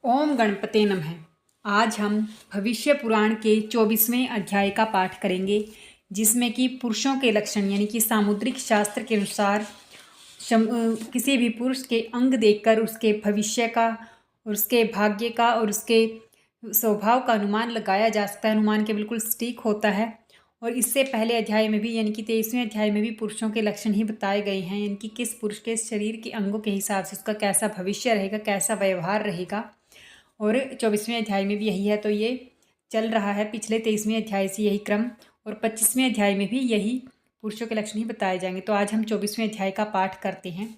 ओम गणपते नमः। आज हम भविष्य पुराण के 24वें अध्याय का पाठ करेंगे, जिसमें कि पुरुषों के लक्षण यानी कि सामुद्रिक शास्त्र के अनुसार किसी भी पुरुष के अंग देखकर उसके भविष्य का, उसके भाग्य का और उसके स्वभाव का अनुमान लगाया जा सकता है। अनुमान के बिल्कुल सटीक होता है। और इससे पहले अध्याय में भी यानी कि 23वें अध्याय में भी पुरुषों के लक्षण ही बताए गए हैं, यानी कि किस पुरुष के शरीर के अंगों के हिसाब से उसका कैसा भविष्य रहेगा, कैसा व्यवहार रहेगा। और 24वें अध्याय में भी यही है, तो ये चल रहा है पिछले 23वें अध्याय से यही क्रम, और 25वें अध्याय में भी यही पुरुषों के लक्षण ही बताए जाएंगे। तो आज हम 24वें अध्याय का पाठ करते हैं,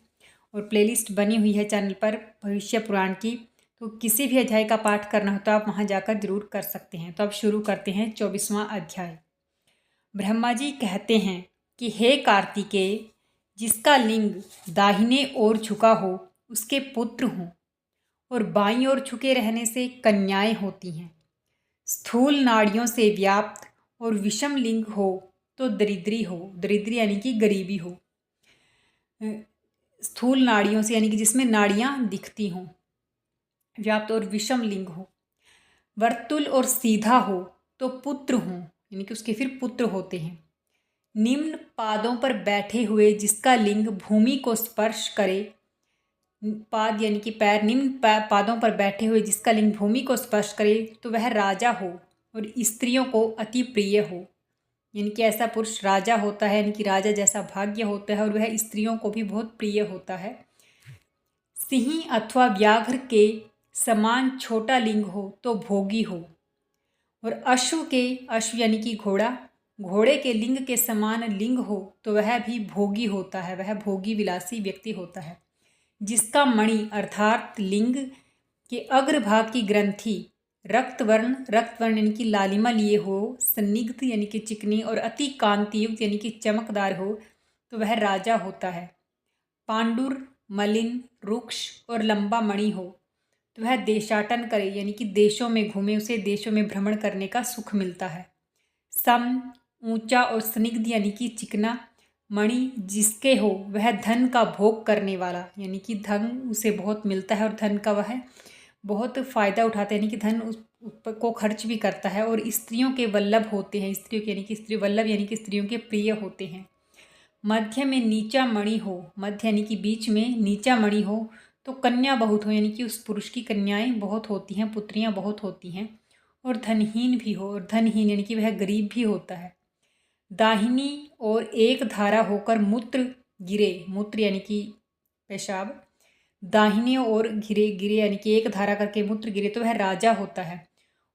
और प्लेलिस्ट बनी हुई है चैनल पर भविष्य पुराण की, तो किसी भी अध्याय का पाठ करना हो तो आप वहाँ जाकर जरूर कर सकते हैं। तो अब शुरू करते हैं 24वां अध्याय। ब्रह्मा जी कहते हैं कि हे कार्तिकेय, जिसका लिंग दाहिने ओर झुका हो उसके पुत्र हों, और बाईं ओर झुके रहने से कन्याएं होती हैं। स्थूल नाड़ियों से व्याप्त और विषम लिंग हो तो दरिद्री हो, दरिद्री यानी कि गरीबी हो। स्थूल नाड़ियों से यानी कि जिसमें नाड़ियां दिखती हों, व्याप्त और विषम लिंग हो। वर्तुल और सीधा हो तो पुत्र हों, यानी कि उसके फिर पुत्र होते हैं। निम्न पादों पर बैठे हुए जिसका लिंग भूमि को स्पर्श करे, पाद यानी कि पैर, निम्न पादों पर बैठे हुए जिसका लिंग भूमि को स्पर्श करे तो वह राजा हो और स्त्रियों को अति प्रिय हो। यानी कि ऐसा पुरुष राजा होता है, यानी कि राजा जैसा भाग्य होता है, और वह स्त्रियों को भी बहुत प्रिय होता है। सिंह अथवा व्याघ्र के समान छोटा लिंग हो तो भोगी हो, और अश्व यानी कि घोड़ा, घोड़े के लिंग के समान लिंग हो तो वह भी भोगी होता है, वह भोगी विलासी व्यक्ति होता है। जिसका अर्थात लिंग के अग्रभाग की ग्रंथि रक्तवर्ण यानी कि लालिमा लिए हो, सन्निग्ध यानी कि चिकनी, और अति कांतियुक्त यानी कि चमकदार हो तो वह राजा होता है। पांडुर, मलिन, रुक्ष और लंबा मणि हो तो वह देशाटन करे, यानी कि देशों में घूमे, उसे देशों में भ्रमण करने का सुख मिलता है। सम, ऊंचा और स्निग्ध यानी कि चिकना मणि जिसके हो वह धन का भोग करने वाला, यानी कि धन उसे बहुत मिलता है और धन का वह बहुत फ़ायदा उठाते हैं, यानी कि धन उस को खर्च भी करता है। और स्त्रियों के वल्लभ होते हैं, स्त्रियों के यानी कि स्त्री वल्लभ यानी कि स्त्रियों के प्रिय होते हैं। मध्य में नीचा मणि हो, मध्य यानी कि बीच में नीचा मणि हो तो कन्या बहुत हो, यानी कि उस पुरुष की कन्याएं बहुत होती हैं, पुत्रियां बहुत होती हैं। और धनहीन भी हो, और धनहीन यानी कि वह गरीब भी होता है। दाहिनी और एक धारा होकर मूत्र गिरे, मूत्र यानी कि पेशाब, दाहिने ओर गिरे गिरे यानी कि एक धारा करके मूत्र गिरे तो वह राजा होता है।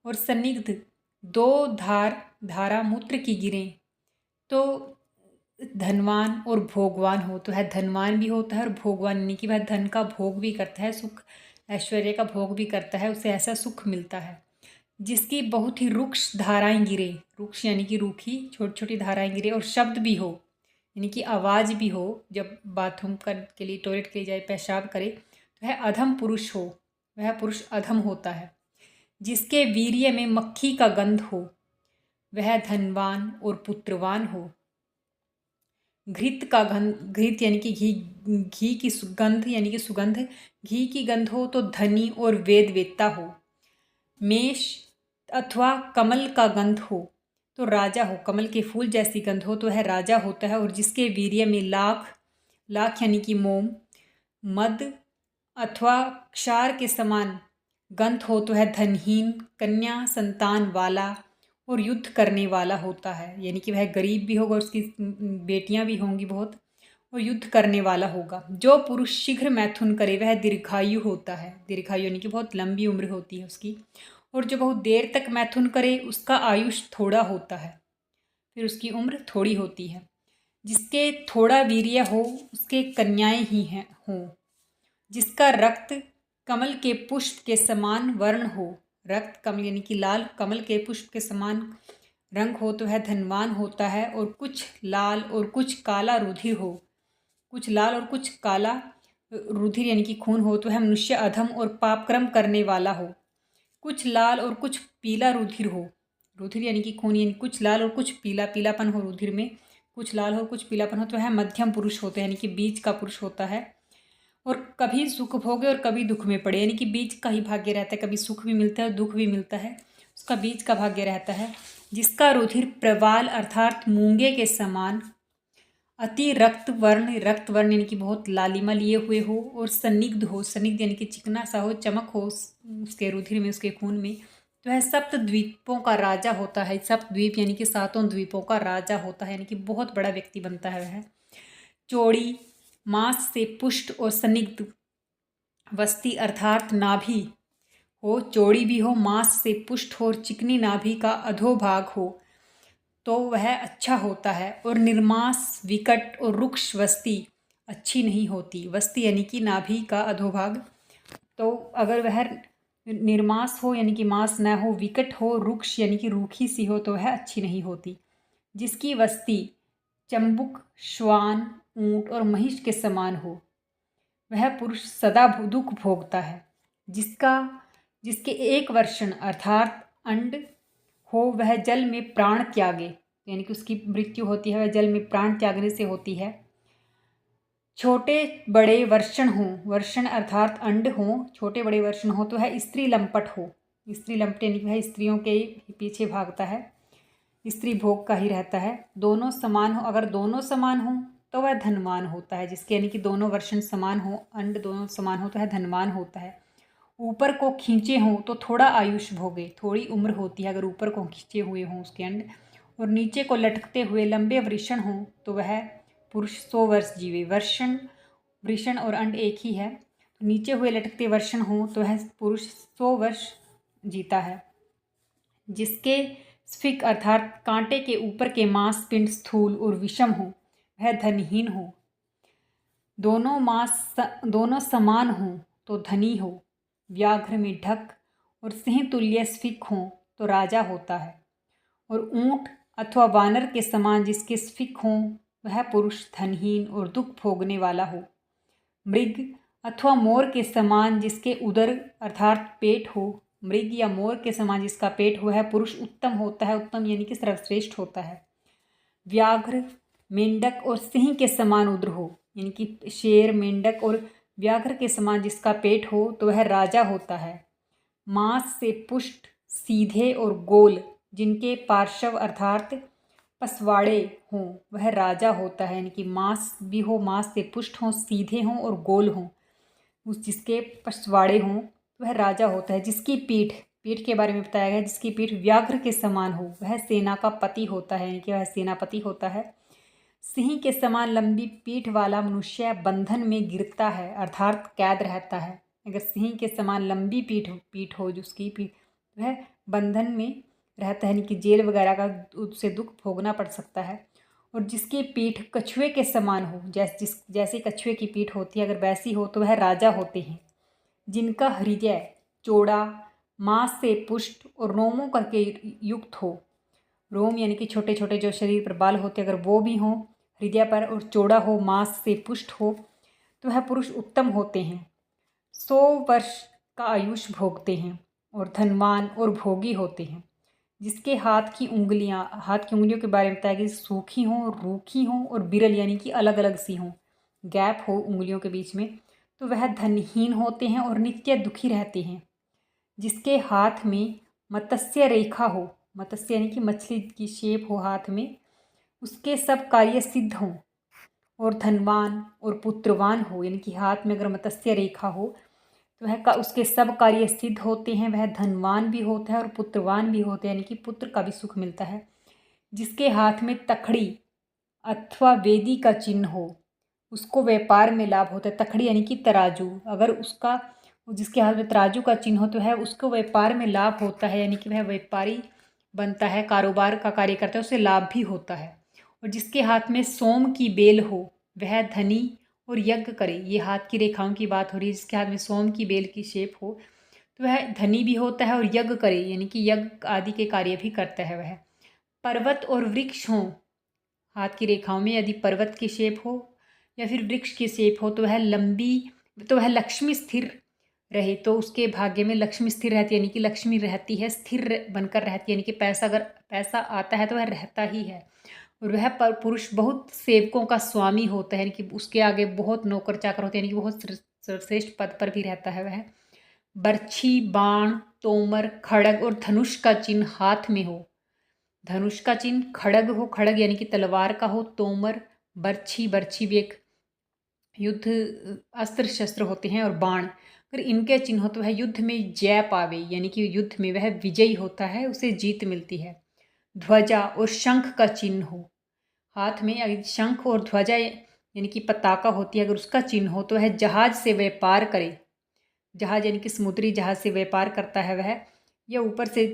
और सन्निग्ध दो धारा मूत्र की गिरे तो धनवान और भोगवान हो, तो वह धनवान भी होता है और भोगवान यानी कि वह धन का भोग भी करता है, सुख ऐश्वर्य का भोग भी करता है, उसे ऐसा सुख मिलता है। जिसकी बहुत ही रुक्ष धाराएं गिरे, रुक्ष यानी कि रूखी छोटी छोटी धाराएं गिरे, और शब्द भी हो यानी कि आवाज़ भी हो, जब बाथरूम के लिए, टॉयलेट के लिए जाए, पेशाब करे तो वह अधम पुरुष हो, वह पुरुष अधम होता है। जिसके वीर्य में मक्खी का गंध हो वह धनवान और पुत्रवान हो। घृत का गंध, घृत यानी कि घी की सुगंध यानी कि सुगंध, घी की गंध हो तो धनी और वेदवेत्ता हो। मेष अथवा कमल का गंध हो तो राजा हो, कमल के फूल जैसी गंध हो तो वह राजा होता है। और जिसके वीर्य में लाख यानी कि मोम, मद अथवा क्षार के समान गंध हो तो वह धनहीन, कन्या संतान वाला और युद्ध करने वाला होता है, यानी कि वह गरीब भी होगा, उसकी बेटियां भी होंगी बहुत, और युद्ध करने वाला होगा। जो पुरुष शीघ्र मैथुन करे वह दीर्घायु होता है, दीर्घायु यानी कि बहुत लंबी उम्र होती है उसकी। और जो बहुत देर तक मैथुन करे उसका आयुष थोड़ा होता है, फिर उसकी उम्र थोड़ी होती है। जिसके थोड़ा वीर्य हो उसके कन्याएं ही हैं हों। जिसका रक्त कमल के पुष्प के समान वर्ण हो, रक्त कमल यानी कि लाल कमल के पुष्प के समान रंग हो तो वह धनवान होता है। और कुछ लाल और कुछ काला रुधिर हो, कुछ लाल और कुछ काला रुधिर यानी कि खून हो तो वह मनुष्य अधम और पापक्रम करने वाला हो। कुछ लाल और कुछ पीला रुधिर हो, रुधिर यानी कि खून, यानी कुछ लाल और कुछ पीलापन हो रुधिर में, कुछ लाल और कुछ पीलापन हो तो वह मध्यम पुरुष होते हैं, यानी कि बीच का पुरुष होता है। और कभी सुख भोगे और कभी दुख में पड़े, यानी कि बीच का ही भाग्य रहता है, कभी सुख भी मिलता है और दुख भी मिलता है, उसका बीच का भाग्य रहता है। जिसका रुधिर प्रवाल अर्थात मूंगे के समान अति रक्त वर्ण यानी कि बहुत लालिमा लिए हुए हो, और संदिग्ध हो, संदिग्ध यानी कि चिकना सा हो, चमक हो उसके रुधिर में, उसके खून में, तो वह सप्त द्वीपों का राजा होता है। सप्त द्वीप यानी कि सातों द्वीपों का राजा होता है, यानी कि बहुत बड़ा व्यक्ति बनता है वह। चौड़ी मांस से पुष्ट और संदिग्ध वस्ती अर्थात नाभि हो, चौड़ी भी हो, मांस से पुष्ट हो और चिकनी नाभि का अधोभाग हो तो वह अच्छा होता है। और निर्मास विकट और रुक्ष वस्ती अच्छी नहीं होती। वस्ती यानी कि नाभि का अधोभाग, तो अगर वह निर्मास हो यानी कि मांस न हो, विकट हो, रुक्ष यानी कि रूखी सी हो तो वह अच्छी नहीं होती। जिसकी वस्ती चंबुक, श्वान, ऊंट और महिष के समान हो वह पुरुष सदा दुख भोगता है। जिसके एक वर्षण अर्थात अंड हो वह जल में प्राण त्यागे, यानी कि उसकी मृत्यु होती है वह जल में प्राण त्यागने से होती है। छोटे बड़े वर्षण हो, वर्षण अर्थात अंड हो, छोटे बड़े वर्षण हो तो वह स्त्री लंपट हो। स्त्री लंपट यानी कि वह स्त्रियों के पीछे भागता है, स्त्री भोग का ही रहता है। दोनों समान हो, अगर दोनों समान हो तो वह धनवान होता है। जिसके यानी कि दोनों वर्षण समान हो, अंड दोनों समान हो तो वह धनवान होता है। ऊपर को खींचे हों तो थोड़ा आयुष भोगे, थोड़ी उम्र होती है अगर ऊपर को खींचे हुए हों उसके अंड, और नीचे को लटकते हुए लंबे वृषण हों तो वह पुरुष 100 वर्ष जीवे। वृषण और अंड एक ही है, तो नीचे हुए लटकते वर्षण हों तो वह पुरुष 100 वर्ष जीता है। जिसके स्फिक अर्थात कांटे के ऊपर के मांसपिंड स्थूल और विषम हो वह धनहीन हो। दोनों समान हों तो धनी हो। व्याघ्र में ढक और सिंह तुल्य स्फिक हों तो राजा होता है। और ऊंट अथवा वानर के समान जिसके स्फिक हों वह पुरुष धनहीन और दुख भोगने वाला हो। मृग अथवा मोर के समान जिसके उदर अर्थात पेट हो, मृग या मोर के समान जिसका पेट हो वह पुरुष उत्तम होता है। उत्तम यानी कि सर्वश्रेष्ठ होता है। व्याघ्र मेंढक और सिंह के समान उदर हो, यानी कि शेर, मेंढक और व्याघ्र के समान जिसका पेट हो तो वह राजा होता है। मांस से पुष्ट, सीधे और गोल जिनके पार्श्व अर्थात पसवाड़े हों वह राजा होता है, यानी कि मांस भी हो, मांस से पुष्ट हों, सीधे हों और गोल हों, उस जिसके पसवाड़े हों वह राजा होता है। जिसकी पीठ के बारे में बताया गया, जिसकी पीठ व्याघ्र के समान हो वह सेना का पति होता है, यानी कि वह सेनापति होता है। सिंह के समान लंबी पीठ वाला मनुष्य बंधन में गिरता है अर्थात कैद रहता है। अगर सिंह के समान लंबी पीठ हो जिसकी पीठ, वह बंधन में रहता है, यानी कि जेल वगैरह का उससे दुख भोगना पड़ सकता है। और जिसकी पीठ कछुए के समान हो, जैसे कछुए की पीठ होती है अगर वैसी हो तो वह राजा होते हैं। जिनका हृदय चौड़ा, मांस से पुष्ट और रोमों करके युक्त हो, रोम यानी कि छोटे छोटे जो शरीर पर बाल होते अगर वो भी हों हृदय पर, और चौड़ा हो, मांस से पुष्ट हो तो वह पुरुष उत्तम होते हैं। 100 वर्ष का आयुष भोगते हैं और धनवान और भोगी होते हैं। जिसके हाथ की उंगलियों के बारे में बताया कि सूखी हों, रूखी हों और बिरल यानी कि अलग अलग सी हों, गैप हो उंगलियों के बीच में, तो वह धनहीन होते हैं और नित्य दुखी रहते हैं। जिसके हाथ में मत्स्य रेखा हो, मत्स्य यानी कि मछली की शेप हो हाथ में, उसके सब कार्य सिद्ध हों और धनवान और पुत्रवान हो, यानी कि हाथ में अगर मत्स्य रेखा हो तो वह उसके सब कार्य सिद्ध होते हैं, वह धनवान भी होता है और पुत्रवान भी होते हैं, यानी कि पुत्र का भी सुख मिलता है। जिसके हाथ में तखड़ी अथवा वेदी का चिन्ह हो उसको व्यापार में लाभ होता है। तखड़ी यानी कि तराजू, अगर उसका जिसके हाथ में तराजू का चिन्ह हो तो है उसको व्यापार में लाभ होता है, यानी कि वह व्यापारी बनता है, कारोबार का कार्य करता है, उससे लाभ भी होता है। और जिसके हाथ में सोम की बेल हो वह धनी और यज्ञ करे, ये हाथ की रेखाओं की बात हो रही है। जिसके हाथ में सोम की बेल की शेप हो तो वह धनी भी होता है और यज्ञ करे, यानी कि यज्ञ आदि के कार्य भी करता है वह। पर्वत और वृक्ष हों हाथ की रेखाओं में, यदि पर्वत की शेप हो या फिर वृक्ष की शेप हो तो वह लक्ष्मी स्थिर रहे, तो उसके भाग्य में लक्ष्मी स्थिर रहती है, यानी कि लक्ष्मी रहती है, स्थिर बनकर रहती है, यानी कि अगर पैसा आता है तो वह रहता ही है। और वह पुरुष बहुत सेवकों का स्वामी होता है, यानी कि उसके आगे बहुत नौकर चाकर होते हैं, यानी कि बहुत सर्वश्रेष्ठ पद पर भी रहता है वह। बर्छी, बाण, तोमर, खड़ग और धनुष का चिन्ह हाथ में हो। धनुष का चिन्ह, खड़ग हो, खड़ग यानी कि तलवार का हो, तोमर, बर्छी, बर्छी भी एक युद्ध अस्त्र शस्त्र होते हैं, और बाण, अगर इनके चिन्ह हो तो वह युद्ध में जय पावे, यानी कि युद्ध में वह विजयी होता है, उसे जीत मिलती है। ध्वजा और शंख का चिन्ह हो, हाथ में अगर शंख और ध्वजा यानी कि पताका होती है, अगर उसका चिन्ह हो तो वह जहाज से व्यापार करे। जहाज यानी कि समुद्री जहाज से व्यापार करता है वह, या ऊपर से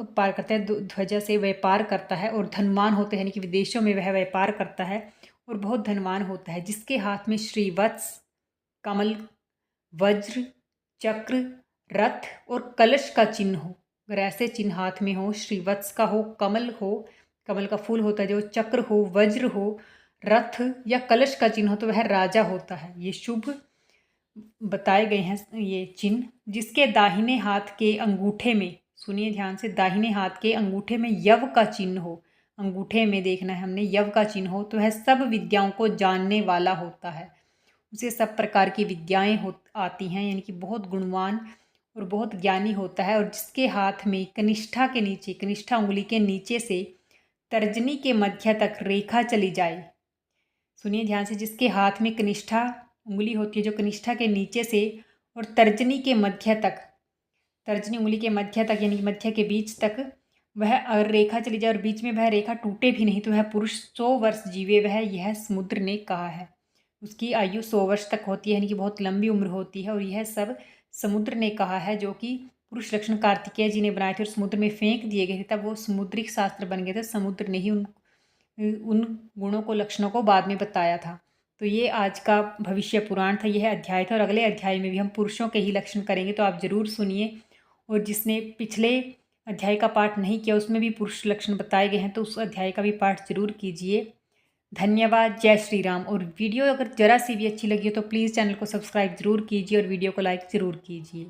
पार करता है, ध्वजा से व्यापार करता है। और धनवान होते हैं, यानी कि विदेशों में वह व्यापार करता है और बहुत धनवान होता है। जिसके हाथ में श्रीवत्स, कमल, वज्र, चक्र, रथ और कलश का चिन्ह हो, अगर ऐसे चिन्ह हाथ में हो, श्रीवत्स का हो, कमल हो, कमल का फूल होता है जो, चक्र हो, वज्र हो, रथ या कलश का चिन्ह हो, तो वह राजा होता है। ये शुभ बताए गए हैं ये चिन्ह। जिसके दाहिने हाथ के अंगूठे में, सुनिए ध्यान से, दाहिने हाथ के अंगूठे में यव का चिन्ह हो, अंगूठे में देखना है हमने, यव का चिन्ह हो, तो वह सब विद्याओं को जानने वाला होता है। उसे सब प्रकार की विद्याएं आती हैं, यानी कि बहुत गुणवान और बहुत ज्ञानी होता है। और जिसके हाथ में कनिष्ठा के नीचे, कनिष्ठा उंगली के नीचे से तर्जनी के मध्य तक रेखा चली जाए, सुनिए ध्यान से, जिसके हाथ में कनिष्ठा उंगली होती है, जो कनिष्ठा के नीचे से और तर्जनी के मध्य तक, तर्जनी उंगली के मध्य तक यानी कि मध्य के बीच तक वह अगर रेखा चली जाए और बीच में वह रेखा टूटे भी नहीं, तो वह पुरुष 100 वर्ष जीवे, वह यह समुद्र ने कहा है। उसकी आयु 100 वर्ष तक होती है, यानी कि बहुत लंबी उम्र होती है। और यह सब समुद्र ने कहा है, जो कि पुरुष लक्षण कार्तिकेय जी ने बनाए थे और समुद्र में फेंक दिए गए थे, तब वो समुद्रिक शास्त्र बन गए थे। समुद्र ने ही उन गुणों को, लक्षणों को बाद में बताया था। तो ये आज का भविष्य पुराण था, यह अध्याय था। और अगले अध्याय में भी हम पुरुषों के ही लक्षण करेंगे, तो आप ज़रूर सुनिए। और जिसने पिछले अध्याय का पाठ नहीं किया, उसमें भी पुरुष लक्षण बताए गए हैं, तो उस अध्याय का भी पाठ जरूर कीजिए। धन्यवाद। जय श्री राम। और वीडियो अगर ज़रा सी भी अच्छी लगी हो तो प्लीज़ चैनल को सब्सक्राइब जरूर कीजिए और वीडियो को लाइक ज़रूर कीजिए।